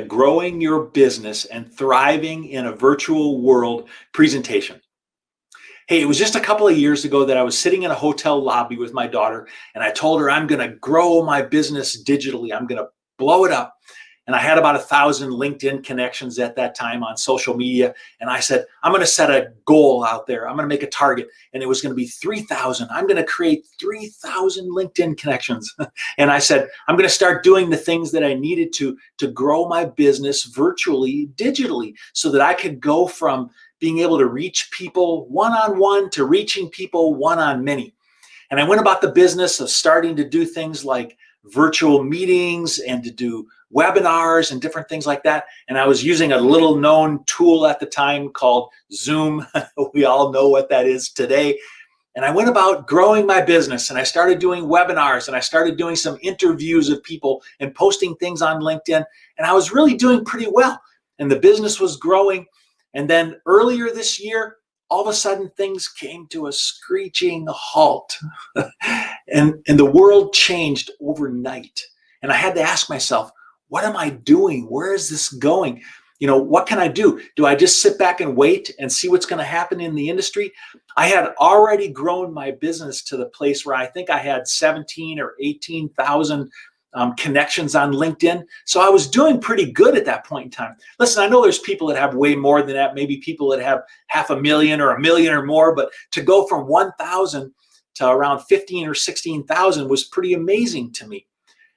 Growing your business and thriving in a virtual world presentation. Hey, it was just a couple of years ago that I was sitting in a hotel lobby with my daughter, and I told her I'm going to grow my business digitally. I'm going to blow it up. And I had about 1,000 LinkedIn connections at that time on social media. And I said, I'm going to set a goal out there. I'm going to make a target. And it was going to be 3,000. I'm going to create 3,000 LinkedIn connections. And I said, I'm going to start doing the things that I needed to grow my business virtually, digitally, so that I could go from being able to reach people one-on-one to reaching people one-on-many. And I went about the business of starting to do things like virtual meetings and to do webinars and different things like that. And I was using a little known tool at the time called Zoom. We all know what that is today. And I went about growing my business, and I started doing webinars, and I started doing some interviews of people and posting things on LinkedIn. And I was really doing pretty well, and the business was growing. And then earlier this year, all of a sudden things came to a screeching halt and the world changed overnight. And I had to ask myself, what am I doing? Where is this going? What can I do? Do I just sit back and wait and see what's going to happen in the industry? I had already grown my business to the place where I think I had 17 or 18,000 connections on LinkedIn. So I was doing pretty good at that point in time. Listen, I know there's people that have way more than that, maybe people that have 500,000 or 1 million or more, but to go from 1,000 to around 15 or 16,000 was pretty amazing to me.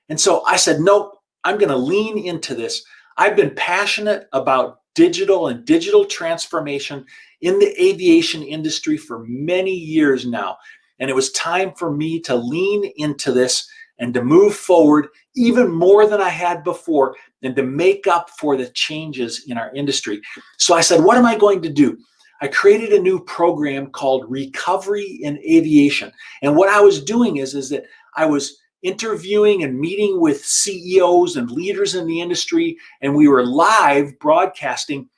And so I said, nope, I'm going to lean into this. I've been passionate about digital and digital transformation in the aviation industry for many years now. And it was time for me to lean into this and to move forward even more than I had before, and to make up for the changes in our industry. So I said, what am I going to do? I created a new program called Recovery in Aviation. And what I was doing is that I was interviewing and meeting with CEOs and leaders in the industry, and we were live broadcasting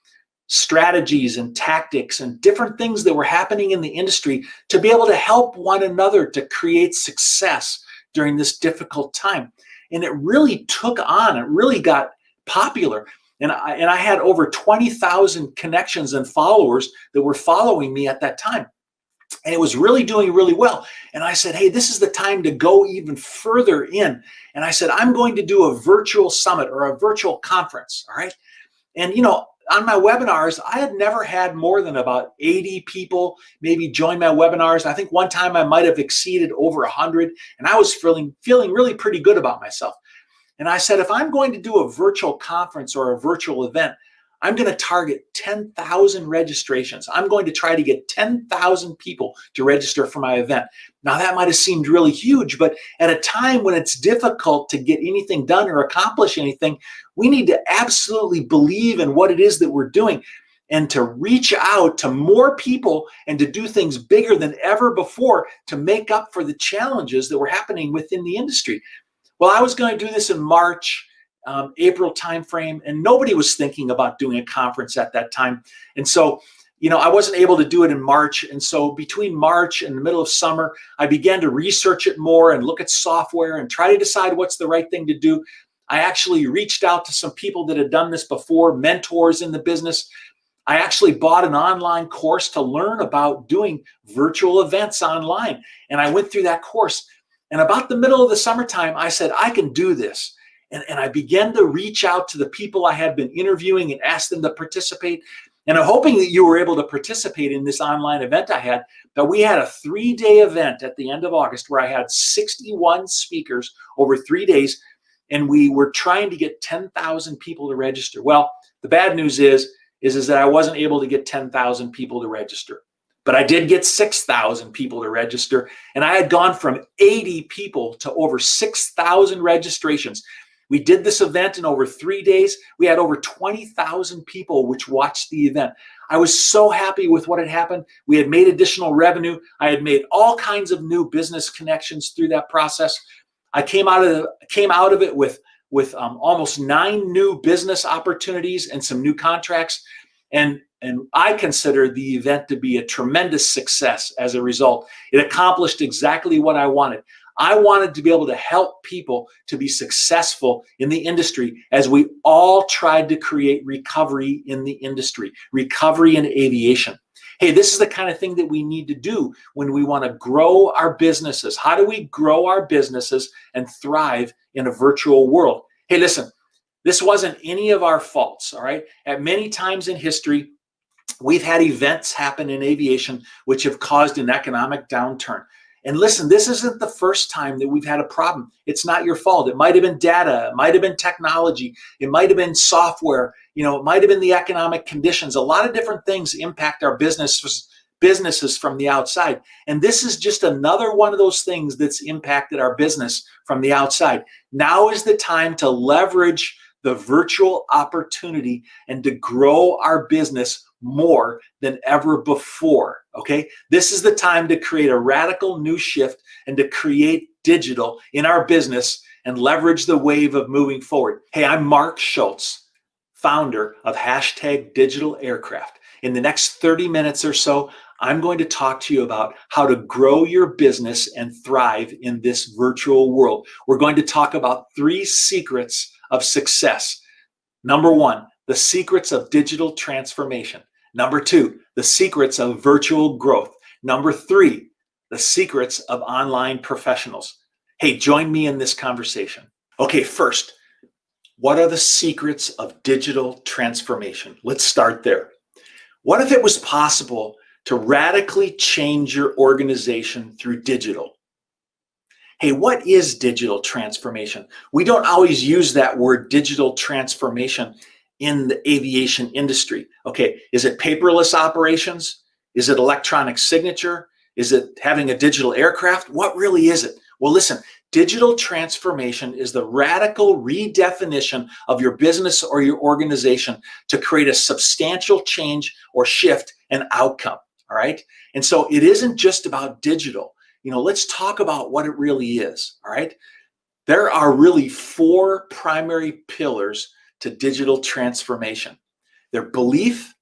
strategies and tactics and different things that were happening in the industry to be able to help one another to create success during this difficult time. And it really took on, it really got popular. And I had over 20,000 connections and followers that were following me at that time. And it was really doing really well. And I said, hey, this is the time to go even further in. And I said, I'm going to do a virtual summit or a virtual conference. All right. And, on my webinars, I had never had more than about 80 people maybe join my webinars. I think one time I might have exceeded over 100, and I was feeling really pretty good about myself. And I said, if I'm going to do a virtual conference or a virtual event, I'm going to target 10,000 registrations. I'm going to try to get 10,000 people to register for my event. Now, that might have seemed really huge, but at a time when it's difficult to get anything done or accomplish anything, we need to absolutely believe in what it is that we're doing and to reach out to more people and to do things bigger than ever before to make up for the challenges that were happening within the industry. Well, I was going to do this in March, April timeframe, and nobody was thinking about doing a conference at that time. And so, I wasn't able to do it in March. And so between March and the middle of summer, I began to research it more and look at software and try to decide what's the right thing to do. I actually reached out to some people that had done this before, mentors in the business. I actually bought an online course to learn about doing virtual events online. And I went through that course. And about the middle of the summertime, I said, I can do this. And I began to reach out to the people I had been interviewing and ask them to participate. And I'm hoping that you were able to participate in this online event I had. But we had a 3-day event at the end of August where I had 61 speakers over 3 days. And we were trying to get 10,000 people to register. Well, the bad news is that I wasn't able to get 10,000 people to register. But I did get 6,000 people to register. And I had gone from 80 people to over 6,000 registrations. We did this event in over 3 days. We had over 20,000 people which watched the event. I was so happy with what had happened. We had made additional revenue. I had made all kinds of new business connections through that process. I came out of it with almost 9 new business opportunities and some new contracts. And I consider the event to be a tremendous success as a result. It accomplished exactly what I wanted. I wanted to be able to help people to be successful in the industry as we all tried to create recovery in the industry, recovery in aviation. Hey, this is the kind of thing that we need to do when we want to grow our businesses. How do we grow our businesses and thrive in a virtual world? Hey, listen, this wasn't any of our faults, all right? At many times in history, we've had events happen in aviation which have caused an economic downturn. And listen, this isn't the first time that we've had a problem. It's not your fault. It might have been data, it might have been technology, it might have been software, it might have been the economic conditions. A lot of different things impact our businesses from the outside. And this is just another one of those things that's impacted our business from the outside. Now is the time to leverage the virtual opportunity and to grow our business more than ever before, okay? This is the time to create a radical new shift and to create digital in our business and leverage the wave of moving forward. Hey, I'm Mark Schultz, founder of #Digital Aircraft. In the next 30 minutes or so, I'm going to talk to you about how to grow your business and thrive in this virtual world. We're going to talk about 3 secrets of success. Number 1, the secrets of digital transformation. Number 2, the secrets of virtual growth. Number 3, the secrets of online professionals. Hey, join me in this conversation. Okay, first, what are the secrets of digital transformation? Let's start there. What if it was possible to radically change your organization through digital? Hey, what is digital transformation? We don't always use that word digital transformation in the aviation industry. Okay, is it paperless operations? Is it electronic signature? Is it having a digital aircraft? What really is it? Well, listen, digital transformation is the radical redefinition of your business or your organization to create a substantial change or shift in outcome, all right? And so it isn't just about digital. Let's talk about what it really is, all right? There are really 4 primary pillars to digital transformation. They're belief,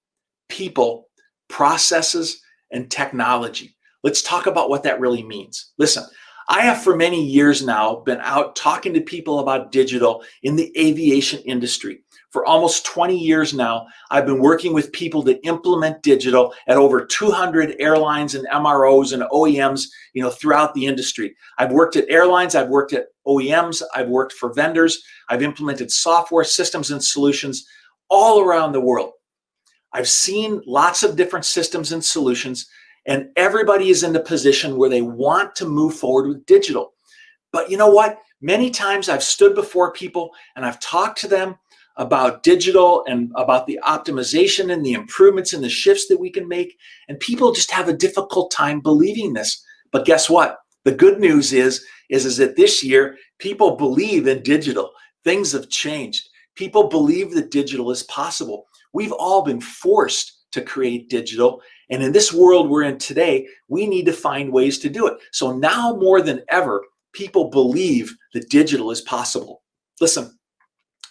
people, processes, and technology. Let's talk about what that really means. Listen, I have for many years now been out talking to people about digital in the aviation industry. For almost 20 years now, I've been working with people to implement digital at over 200 airlines and MROs and OEMs, throughout the industry. I've worked at airlines, I've worked at OEMs, I've worked for vendors, I've implemented software systems and solutions all around the world. I've seen lots of different systems and solutions, and everybody is in the position where they want to move forward with digital. But you know what? Many times I've stood before people and I've talked to them about digital and about the optimization and the improvements and the shifts that we can make. And people just have a difficult time believing this. But guess what? The good news is that this year, people believe in digital. Things have changed. People believe that digital is possible. We've all been forced to create digital. And in this world we're in today, we need to find ways to do it. So now more than ever, people believe that digital is possible. Listen,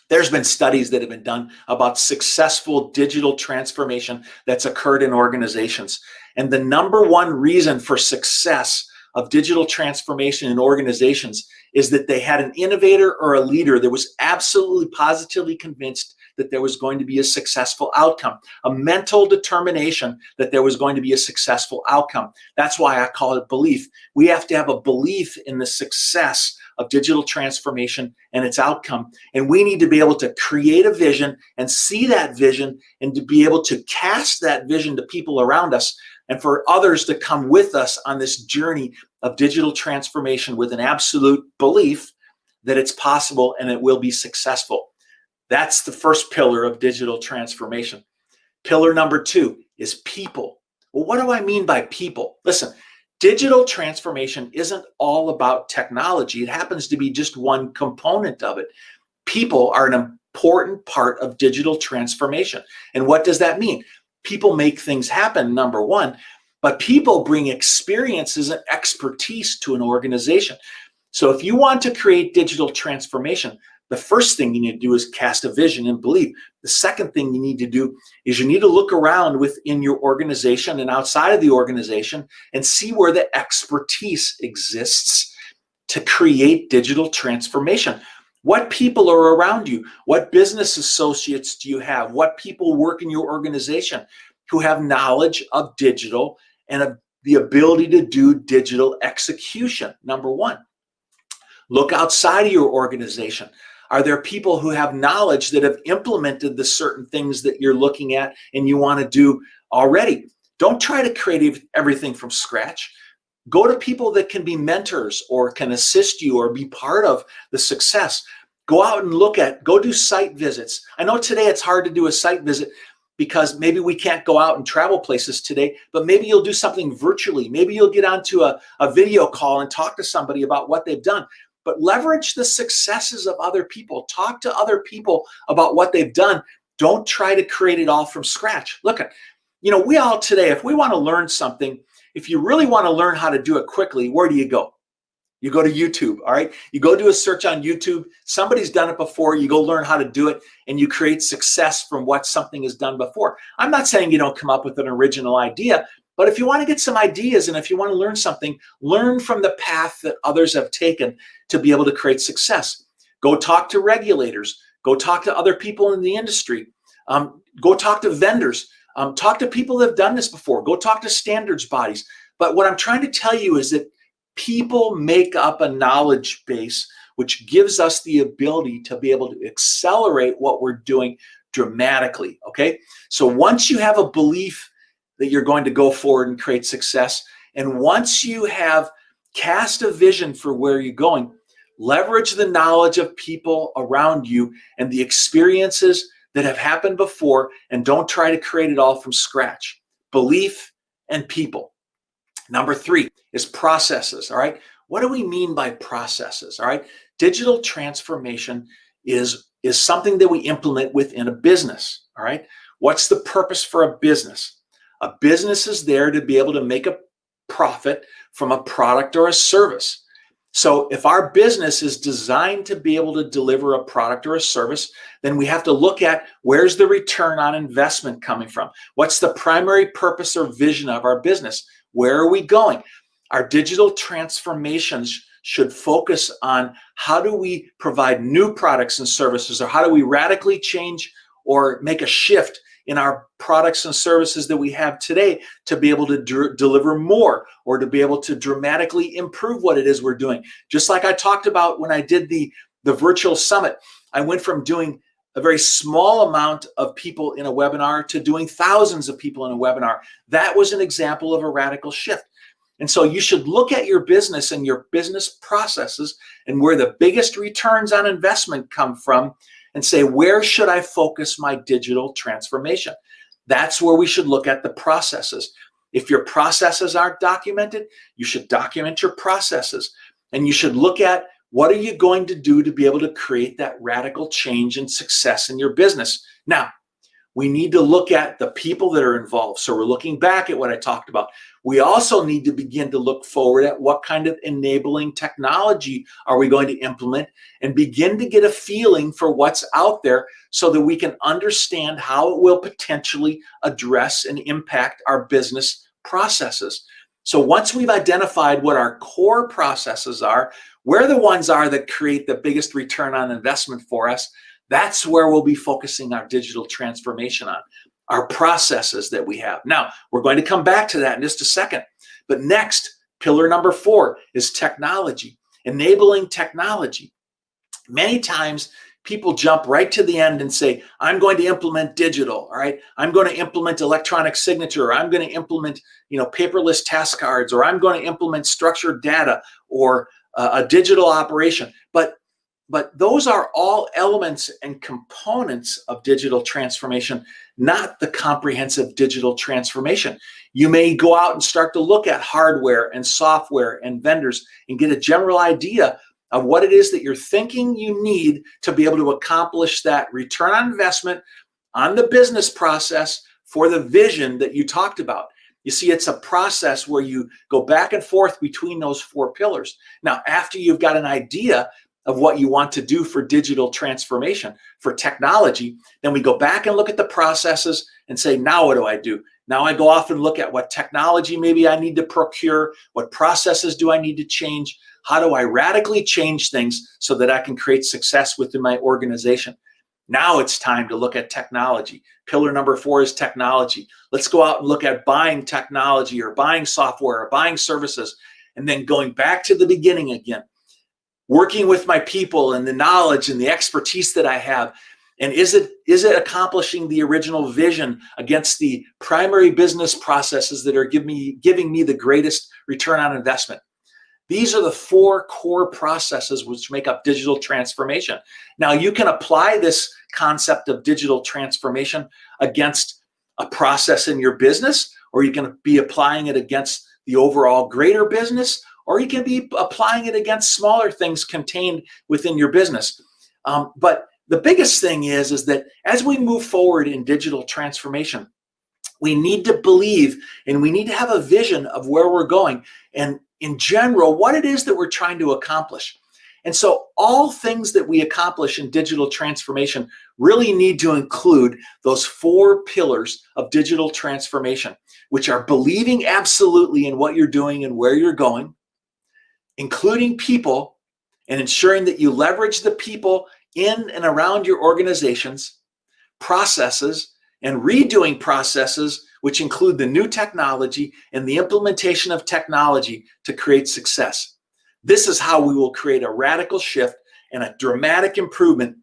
there's been studies that have been done about successful digital transformation that's occurred in organizations. And the number 1 reason for success of digital transformation in organizations is that they had an innovator or a leader that was absolutely positively convinced that there was going to be a successful outcome, a mental determination that there was going to be a successful outcome. That's why I call it belief. We have to have a belief in the success of digital transformation and its outcome. And we need to be able to create a vision and see that vision and to be able to cast that vision to people around us and for others to come with us on this journey of digital transformation with an absolute belief that it's possible and it will be successful. That's the first pillar of digital transformation. Pillar number 2 is people. Well, what do I mean by people? Listen, digital transformation isn't all about technology. It happens to be just one component of it. People are an important part of digital transformation. And what does that mean? People make things happen, number 1, but people bring experiences and expertise to an organization. So if you want to create digital transformation, the first thing you need to do is cast a vision and believe. The second thing you need to do is you need to look around within your organization and outside of the organization and see where the expertise exists to create digital transformation. What people are around you? What business associates do you have? What people work in your organization who have knowledge of digital and of the ability to do digital execution? Number one. Look outside of your organization. Are there people who have knowledge that have implemented the certain things that you're looking at and you want to do already? Don't try to create everything from scratch. Go to people that can be mentors or can assist you or be part of the success. Go out and go do site visits. I know today it's hard to do a site visit because maybe we can't go out and travel places today, but maybe you'll do something virtually. Maybe you'll get onto a video call and talk to somebody about what they've done. But leverage the successes of other people. Talk to other people about what they've done. Don't try to create it all from scratch. Look, we all today, if we want to learn something, if you really want to learn how to do it quickly, where do you go? You go to YouTube, all right? You go do a search on YouTube. Somebody's done it before. You go learn how to do it, and you create success from what something is done before. I'm not saying you don't come up with an original idea, but if you want to get some ideas and if you want to learn something, learn from the path that others have taken to be able to create success. Go talk to regulators. Go talk to other people in the industry. Go talk to vendors. Talk to people that have done this before. Go talk to standards bodies. But what I'm trying to tell you is that people make up a knowledge base, which gives us the ability to be able to accelerate what we're doing dramatically, okay? So once you have a belief that you're going to go forward and create success, and once you have cast a vision for where you're going, leverage the knowledge of people around you and the experiences that have happened before, and don't try to create it all from scratch. Belief and people. Number 3 is processes, all right? What do we mean by processes, all right? Digital transformation is something that we implement within a business, all right? What's the purpose for a business? A business is there to be able to make a profit from a product or a service. So if our business is designed to be able to deliver a product or a service, then we have to look at where's the return on investment coming from? What's the primary purpose or vision of our business? Where are we going? Our digital transformations should focus on how do we provide new products and services, or how do we radically change or make a shift in our products and services that we have today to be able to deliver more, or to be able to dramatically improve what it is we're doing. Just like I talked about when I did the virtual summit, I went from doing a very small amount of people in a webinar to doing thousands of people in a webinar. That was an example of a radical shift. And so you should look at your business and your business processes and where the biggest returns on investment come from, and say, where should I focus my digital transformation? That's where we should look at the processes. If your processes aren't documented, you should document your processes. And you should look at what are you going to do to be able to create that radical change and success in your business. Now, we need to look at the people that are involved. So we're looking back at what I talked about. We also need to begin to look forward at what kind of enabling technology are we going to implement, and begin to get a feeling for what's out there so that we can understand how it will potentially address and impact our business processes. So once we've identified what our core processes are, where the ones are that create the biggest return on investment for us, that's where we'll be focusing our digital transformation on, our processes that we have. Now, we're going to come back to that in just a second. But next, pillar number 4 is technology, enabling technology. Many times, people jump right to the end and say, I'm going to implement digital, all right? I'm going to implement electronic signature, or I'm going to implement, paperless task cards, or I'm going to implement structured data, or a digital operation. But those are all elements and components of digital transformation, not the comprehensive digital transformation. You may go out and start to look at hardware and software and vendors and get a general idea of what it is that you're thinking you need to be able to accomplish that return on investment on the business process for the vision that you talked about. You see, it's a process where you go back and forth between those 4 pillars. Now, after you've got an idea of what you want to do for digital transformation, for technology, then we go back and look at the processes and say, now what do I do? Now I go off and look at what technology maybe I need to procure, what processes do I need to change, how do I radically change things so that I can create success within my organization. Now it's time to look at technology. Pillar number 4 is technology. Let's go out and look at buying technology or buying software or buying services, and then going back to the beginning again, working with my people and the knowledge and the expertise that I have. And is it accomplishing the original vision against the primary business processes that are giving me the greatest return on investment? These are the 4 core processes which make up digital transformation. Now, you can apply this concept of digital transformation against a process in your business, or you can be applying it against the overall greater business, or you can be applying it against smaller things contained within your business. But the biggest thing is that as we move forward in digital transformation, we need to believe and we need to have a vision of where we're going and, in general, what it is that we're trying to accomplish. And so all things that we accomplish in digital transformation really need to include those 4 pillars of digital transformation, which are believing absolutely in what you're doing and where you're going, including people, and ensuring that you leverage the people in and around your organizations, processes, and redoing processes, which include the new technology and the implementation of technology to create success. This is how we will create a radical shift and a dramatic improvement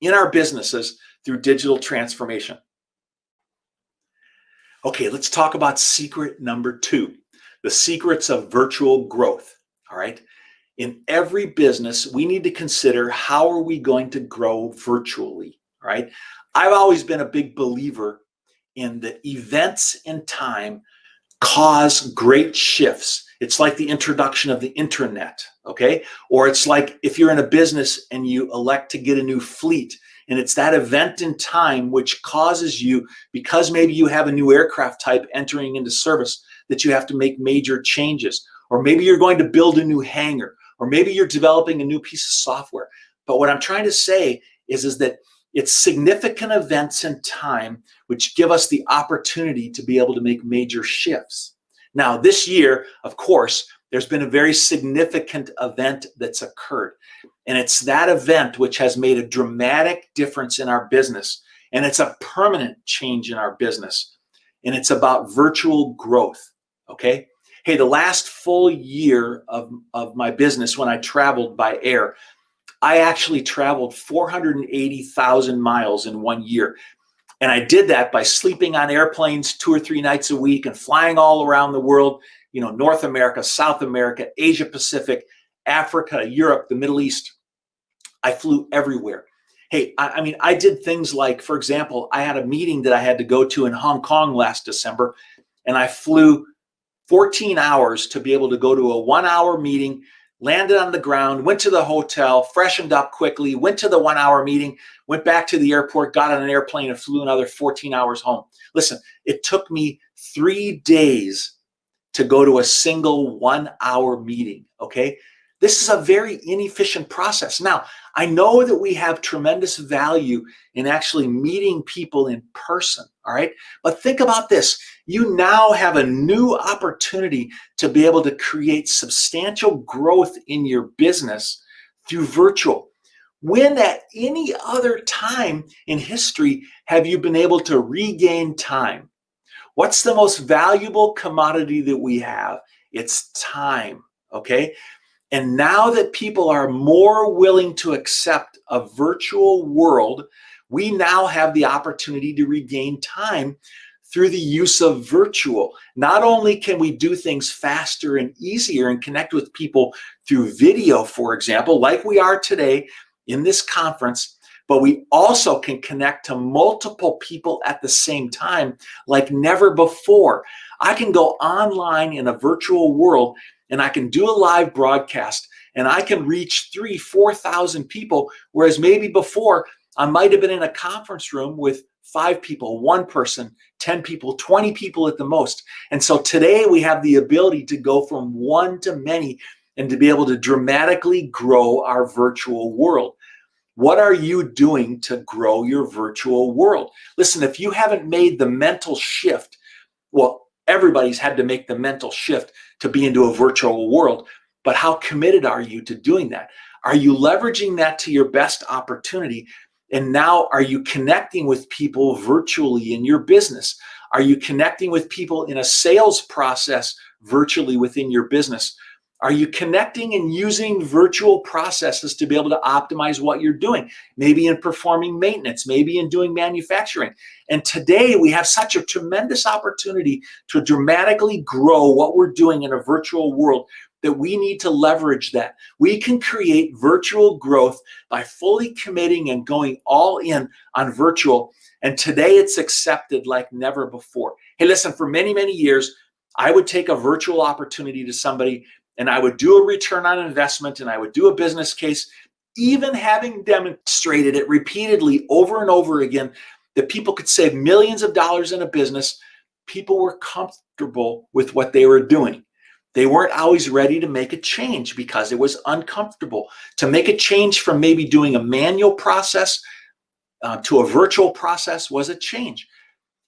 in our businesses through digital transformation. Okay, let's talk about secret number 2, the secrets of virtual growth. All right. In every business, we need to consider how are we going to grow virtually. All right. I've always been a big believer in the events in time cause great shifts. It's like the introduction of the internet, okay? Or it's like if you're in a business and you elect to get a new fleet, and it's that event in time which causes you, because maybe you have a new aircraft type entering into service, that you have to make major changes. Or maybe you're going to build a new hangar, or maybe you're developing a new piece of software. But what I'm trying to say is that it's significant events in time which give us the opportunity to be able to make major shifts. Now, this year, of course, there's been a very significant event that's occurred. And it's that event which has made a dramatic difference in our business. And it's a permanent change in our business. And it's about virtual growth, okay? Hey, the last full year of my business when I traveled by air, I actually traveled 480,000 miles in 1 year. And I did that by sleeping on airplanes 2 or 3 nights a week and flying all around the world, you know, North America, South America, Asia Pacific, Africa, Europe, the Middle East. I flew everywhere. Hey, I mean, I did things like, for example, I had a meeting that I had to go to in Hong Kong last December, and I flew 14 hours to be able to go to a 1-hour meeting, landed on the ground, went to the hotel, freshened up quickly, went to the 1-hour meeting, went back to the airport, got on an airplane, and flew another 14 hours home. Listen, it took me 3 days to go to a single 1-hour meeting, okay? This is a very inefficient process. Now, I know that we have tremendous value in actually meeting people in person, all right? But think about this. You now have a new opportunity to be able to create substantial growth in your business through virtual. When at any other time in history have you been able to regain time? What's the most valuable commodity that we have? It's time, okay? And now that people are more willing to accept a virtual world, we now have the opportunity to regain time through the use of virtual. Not only can we do things faster and easier and connect with people through video, for example, like we are today in this conference, but we also can connect to multiple people at the same time like never before. I can go online in a virtual world and I can do a live broadcast and I can reach 3,000, 4,000 people, whereas maybe before I might have been in a conference room with 5 people, 1 person, 10 people, 20 people at the most. And so today we have the ability to go from one to many and to be able to dramatically grow our virtual world. What are you doing to grow your virtual world? Listen, if you haven't made the mental shift, well, everybody's had to make the mental shift to be into a virtual world, but how committed are you to doing that? Are you leveraging that to your best opportunity? And now, are you connecting with people virtually in your business? Are you connecting with people in a sales process virtually within your business? Are you connecting and using virtual processes to be able to optimize what you're doing? Maybe in performing maintenance, maybe in doing manufacturing. And today we have such a tremendous opportunity to dramatically grow what we're doing in a virtual world that we need to leverage that. We can create virtual growth by fully committing and going all in on virtual. And today it's accepted like never before. Hey, listen, for many, many years, I would take a virtual opportunity to somebody and I would do a return on investment and I would do a business case, even having demonstrated it repeatedly over and over again that people could save millions of dollars in a business. People were comfortable with what they were doing. They weren't always ready to make a change because it was uncomfortable. To make a change from maybe doing a manual process to a virtual process was a change.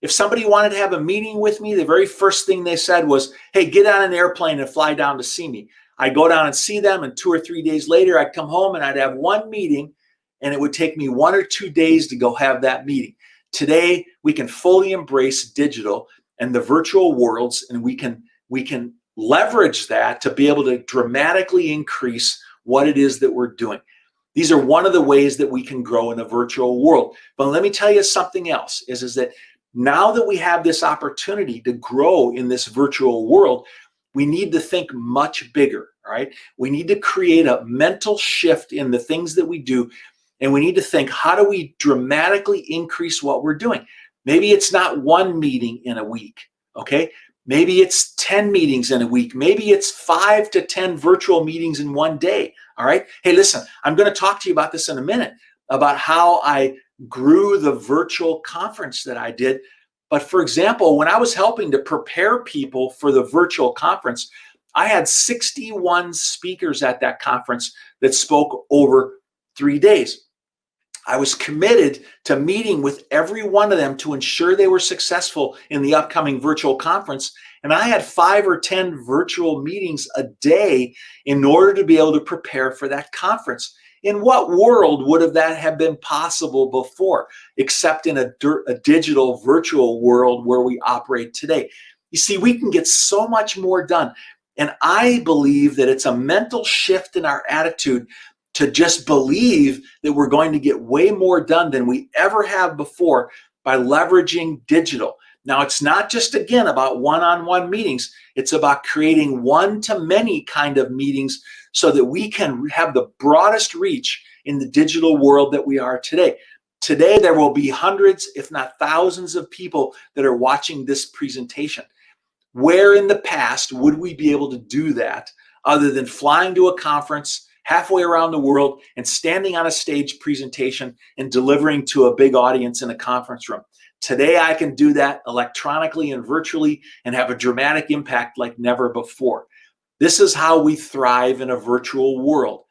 If somebody wanted to have a meeting with me, the very first thing they said was, hey, get on an airplane and fly down to see me. I'd go down and see them, and 2 or 3 days later, I'd come home and I'd have one meeting, and it would take me 1 or 2 days to go have that meeting. Today, we can fully embrace digital and the virtual worlds, and we can leverage that to be able to dramatically increase what it is that we're doing. These are one of the ways that we can grow in a virtual world. But let me tell you something else, is that now that we have this opportunity to grow in this virtual world, we need to think much bigger, all right? We need to create a mental shift in the things that we do, and we need to think, how do we dramatically increase what we're doing? Maybe it's not one meeting in a week, okay? Maybe it's 10 meetings in a week. Maybe it's 5 to 10 virtual meetings in one day, all right? Hey, listen, I'm going to talk to you about this in a minute, about how I grew the virtual conference that I did. But for example, when I was helping to prepare people for the virtual conference, I had 61 speakers at that conference that spoke over 3 days. I was committed to meeting with every one of them to ensure they were successful in the upcoming virtual conference. And I had 5 or 10 virtual meetings a day in order to be able to prepare for that conference. In what world would that have been possible before, except in a digital virtual world where we operate today? You see, we can get so much more done. And I believe that it's a mental shift in our attitude to just believe that we're going to get way more done than we ever have before by leveraging digital. Now, it's not just, again, about one-on-one meetings. It's about creating one-to-many kind of meetings so that we can have the broadest reach in the digital world that we are today. Today, there will be hundreds, if not thousands of people that are watching this presentation. Where in the past would we be able to do that other than flying to a conference halfway around the world and standing on a stage presentation and delivering to a big audience in a conference room? Today, I can do that electronically and virtually and have a dramatic impact like never before. This is how we thrive in a virtual world.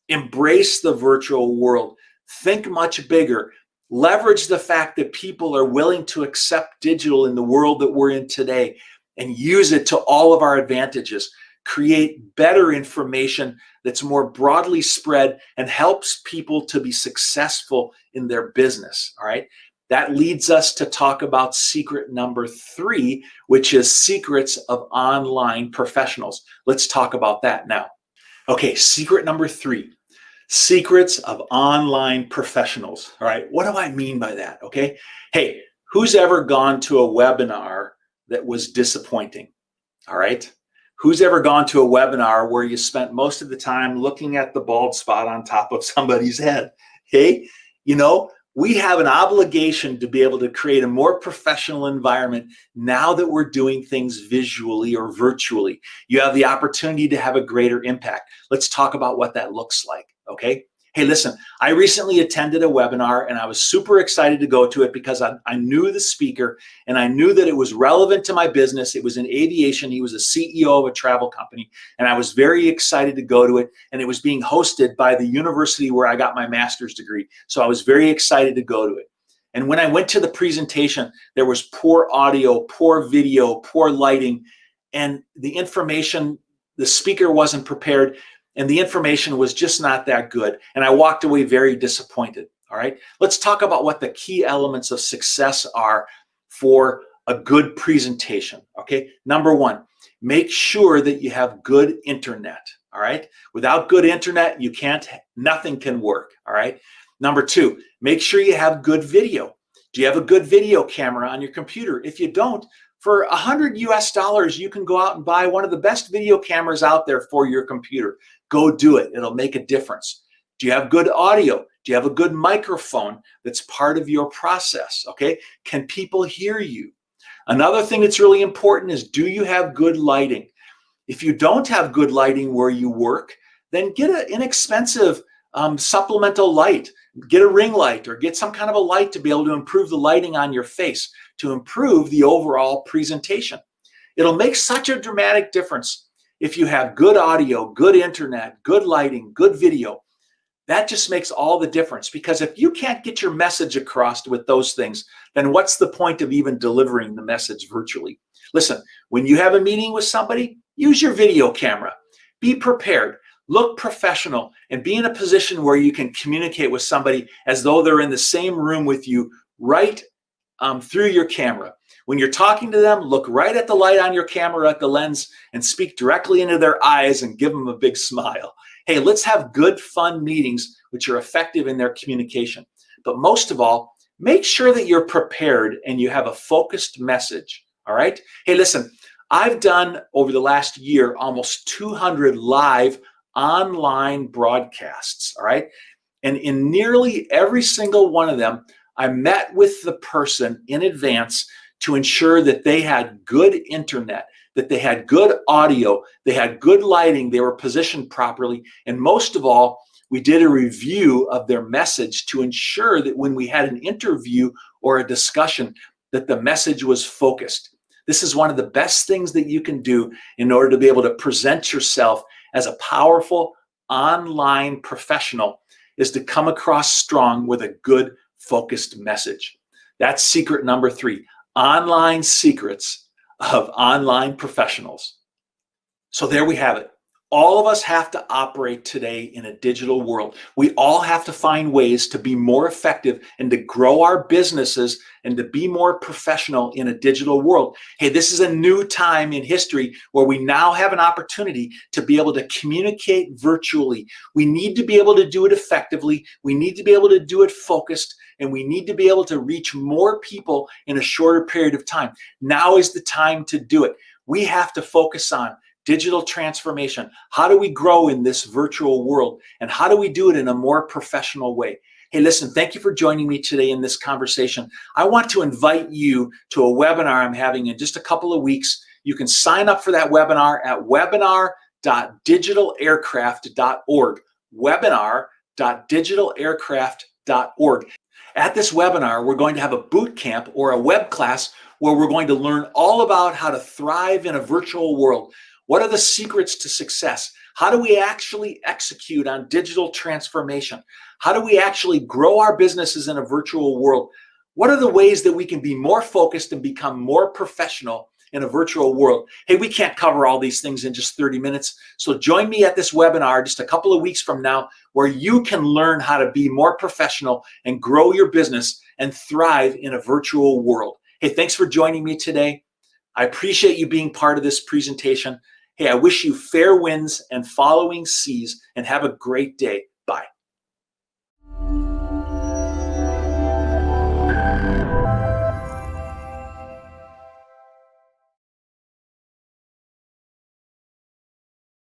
Embrace the virtual world. Think much bigger. Leverage the fact that people are willing to accept digital in the world that we're in today and use it to all of our advantages. Create better information that's more broadly spread and helps people to be successful in their business, all right? That leads us to talk about secret number 3, which is secrets of online professionals. Let's talk about that now. Okay, secret number 3, secrets of online professionals. All right, what do I mean by that? Okay, hey, who's ever gone to a webinar that was disappointing? All right, who's ever gone to a webinar where you spent most of the time looking at the bald spot on top of somebody's head? Hey, you know, we have an obligation to be able to create a more professional environment now that we're doing things visually or virtually. You have the opportunity to have a greater impact. Let's talk about what that looks like, okay? Hey, listen, I recently attended a webinar and I was super excited to go to it because I knew the speaker and I knew that it was relevant to my business. It was in aviation. He was a CEO of a travel company and I was very excited to go to it. And it was being hosted by the university where I got my master's degree. So I was very excited to go to it. And when I went to the presentation, there was poor audio, poor video, poor lighting, and the information, the speaker wasn't prepared. And the information was just not that good. And I walked away very disappointed. All right. Let's talk about what the key elements of success are for a good presentation. Okay. Number one, make sure that you have good internet. All right. Without good internet, nothing can work. All right. Number two, make sure you have good video. Do you have a good video camera on your computer? If you don't, for $100 US, you can go out and buy one of the best video cameras out there for your computer. Go do it. It'll make a difference. Do you have good audio? Do you have a good microphone that's part of your process? Okay. Can people hear you? Another thing that's really important is, do you have good lighting? If you don't have good lighting where you work, then get an inexpensive supplemental light. Get a ring light or get some kind of a light to be able to improve the lighting on your face, to improve the overall presentation. It'll make such a dramatic difference if you have good audio, good internet, good lighting, good video. That just makes all the difference, because if you can't get your message across with those things, then what's the point of even delivering the message virtually? Listen, when you have a meeting with somebody, use your video camera. Be prepared. Look professional and be in a position where you can communicate with somebody as though they're in the same room with you, right through your camera. When you're talking to them, look right at the light on your camera, at the lens, and speak directly into their eyes and give them a big smile. Hey, let's have good, fun meetings which are effective in their communication. But most of all, make sure that you're prepared and you have a focused message. All right? Hey, listen, I've done over the last year almost 200 live online broadcasts. All right? And in nearly every single one of them, I met with the person in advance to ensure that they had good internet, that they had good audio, they had good lighting, they were positioned properly, and most of all, we did a review of their message to ensure that when we had an interview or a discussion, that the message was focused. This is one of the best things that you can do in order to be able to present yourself as a powerful online professional, is to come across strong with a good, focused message. That's secret number 3. Online secrets of online professionals. So there we have it. All of us have to operate today in a digital world. We all have to find ways to be more effective and to grow our businesses and to be more professional in a digital world. Hey, this is a new time in history where we now have an opportunity to be able to communicate virtually. We need to be able to do it effectively. We need to be able to do it focused, and we need to be able to reach more people in a shorter period of time. Now is the time to do it. We have to focus on digital transformation. How do we grow in this virtual world? And how do we do it in a more professional way? Hey, listen, thank you for joining me today in this conversation. I want to invite you to a webinar I'm having in just a couple of weeks. You can sign up for that webinar at webinar.digitalaircraft.org. Webinar.digitalaircraft.org. At this webinar, we're going to have a boot camp or a web class where we're going to learn all about how to thrive in a virtual world. What are the secrets to success? How do we actually execute on digital transformation? How do we actually grow our businesses in a virtual world? What are the ways that we can be more focused and become more professional in a virtual world? Hey, we can't cover all these things in just 30 minutes. So join me at this webinar just a couple of weeks from now, where you can learn how to be more professional and grow your business and thrive in a virtual world. Hey, thanks for joining me today. I appreciate you being part of this presentation. Hey, I wish you fair winds and following seas, and have a great day.